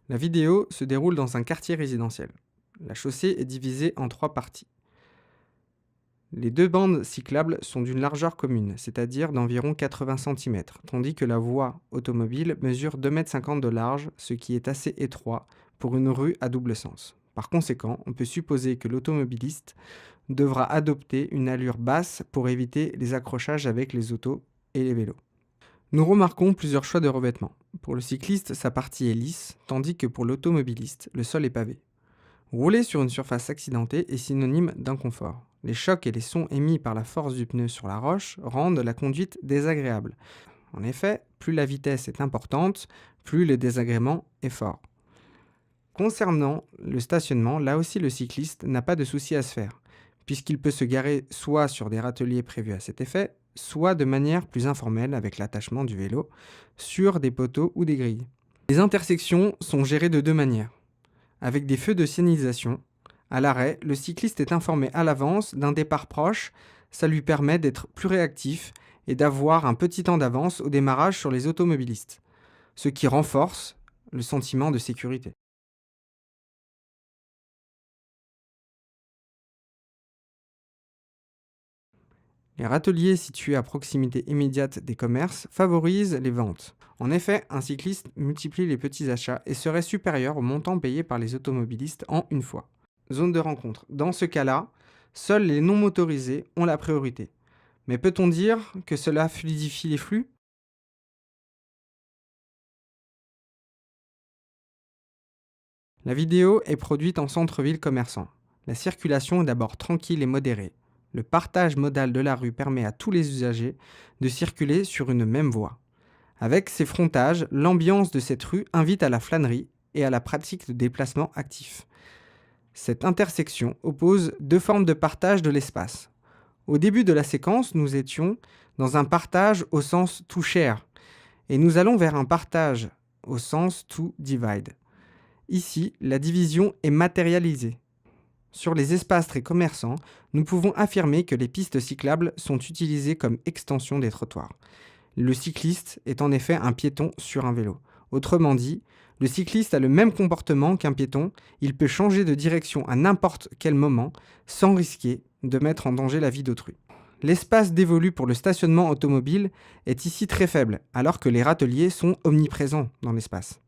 La vidéo se déroule dans un quartier résidentiel. La chaussée est divisée en trois parties. Les deux bandes cyclables sont d'une largeur commune, c'est-à-dire d'environ 80 centimètres, tandis que la voie automobile mesure 2,50 m de large, ce qui est assez étroit pour une rue à double sens. Par conséquent, on peut supposer que l'automobiliste devra adopter une allure basse pour éviter les accrochages avec les autos et les vélos. Nous remarquons plusieurs choix de revêtement. Pour le cycliste, sa partie est lisse, tandis que pour l'automobiliste, le sol est pavé. Rouler sur une surface accidentée est synonyme d'inconfort. Les chocs et les sons émis par la force du pneu sur la roche rendent la conduite désagréable. En effet, plus la vitesse est importante, plus le désagrément est fort. Concernant le stationnement, là aussi le cycliste n'a pas de souci à se faire, puisqu'il peut se garer soit sur des râteliers prévus à cet effet, soit de manière plus informelle avec l'attachement du vélo sur des poteaux ou des grilles. Les intersections sont gérées de deux manières. Avec des feux de signalisation, à l'arrêt, le cycliste est informé à l'avance d'un départ proche, ça lui permet d'être plus réactif et d'avoir un petit temps d'avance au démarrage sur les automobilistes, ce qui renforce le sentiment de sécurité. Les râteliers situés à proximité immédiate des commerces favorisent les ventes. En effet, un cycliste multiplie les petits achats et serait supérieur au montant payé par les automobilistes en une fois. Zone de rencontre. Dans ce cas-là, seuls les non motorisés ont la priorité. Mais peut-on dire que cela fluidifie les flux? La vidéo est produite en centre-ville commerçant. La circulation est d'abord tranquille et modérée. Le partage modal de la rue permet à tous les usagers de circuler sur une même voie. Avec ces frontages, l'ambiance de cette rue invite à la flânerie et à la pratique de déplacements actifs. Cette intersection oppose deux formes de partage de l'espace. Au début de la séquence, nous étions dans un partage au sens to share et nous allons vers un partage au sens to divide. Ici, la division est matérialisée. Sur les espaces très commerçants, nous pouvons affirmer que les pistes cyclables sont utilisées comme extension des trottoirs. Le cycliste est en effet un piéton sur un vélo. Autrement dit, le cycliste a le même comportement qu'un piéton, il peut changer de direction à n'importe quel moment sans risquer de mettre en danger la vie d'autrui. L'espace dévolu pour le stationnement automobile est ici très faible, alors que les râteliers sont omniprésents dans l'espace.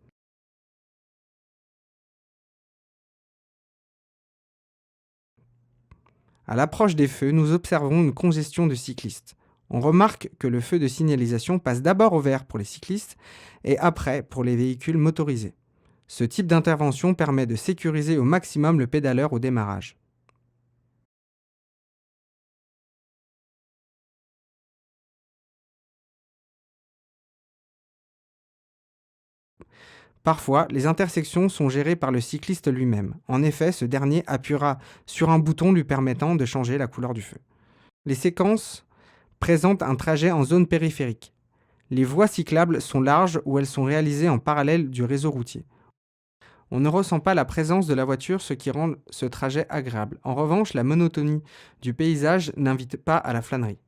À l'approche des feux, nous observons une congestion de cyclistes. On remarque que le feu de signalisation passe d'abord au vert pour les cyclistes et après pour les véhicules motorisés. Ce type d'intervention permet de sécuriser au maximum le pédaleur au démarrage. Parfois, les intersections sont gérées par le cycliste lui-même. En effet, ce dernier appuiera sur un bouton lui permettant de changer la couleur du feu. Les séquences présentent un trajet en zone périphérique. Les voies cyclables sont larges ou elles sont réalisées en parallèle du réseau routier. On ne ressent pas la présence de la voiture, ce qui rend ce trajet agréable. En revanche, la monotonie du paysage n'invite pas à la flânerie.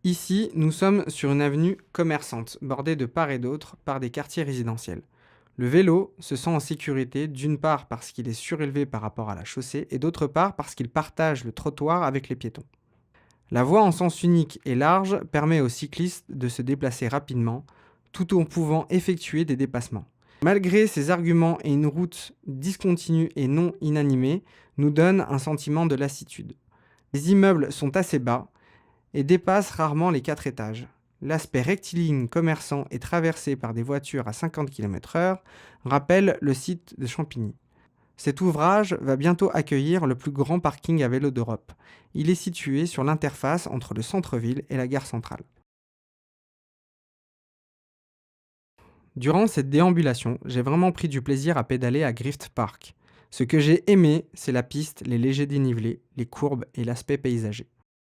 Ici, nous sommes sur une avenue commerçante, bordée de part et d'autre par des quartiers résidentiels. Le vélo se sent en sécurité, d'une part parce qu'il est surélevé par rapport à la chaussée, et d'autre part parce qu'il partage le trottoir avec les piétons. La voie en sens unique et large permet aux cyclistes de se déplacer rapidement, tout en pouvant effectuer des dépassements. Malgré ces arguments et une route discontinue et non inanimée, nous donne un sentiment de lassitude. Les immeubles sont assez bas et dépassent rarement les 4 étages. L'aspect rectiligne commerçant et traversé par des voitures à 50 km/h rappelle le site de Champigny. Cet ouvrage va bientôt accueillir le plus grand parking à vélo d'Europe. Il est situé sur l'interface entre le centre-ville et la gare centrale. Durant cette déambulation, j'ai vraiment pris du plaisir à pédaler à Grift Park. Ce que j'ai aimé, c'est la piste, les légers dénivelés, les courbes et l'aspect paysager.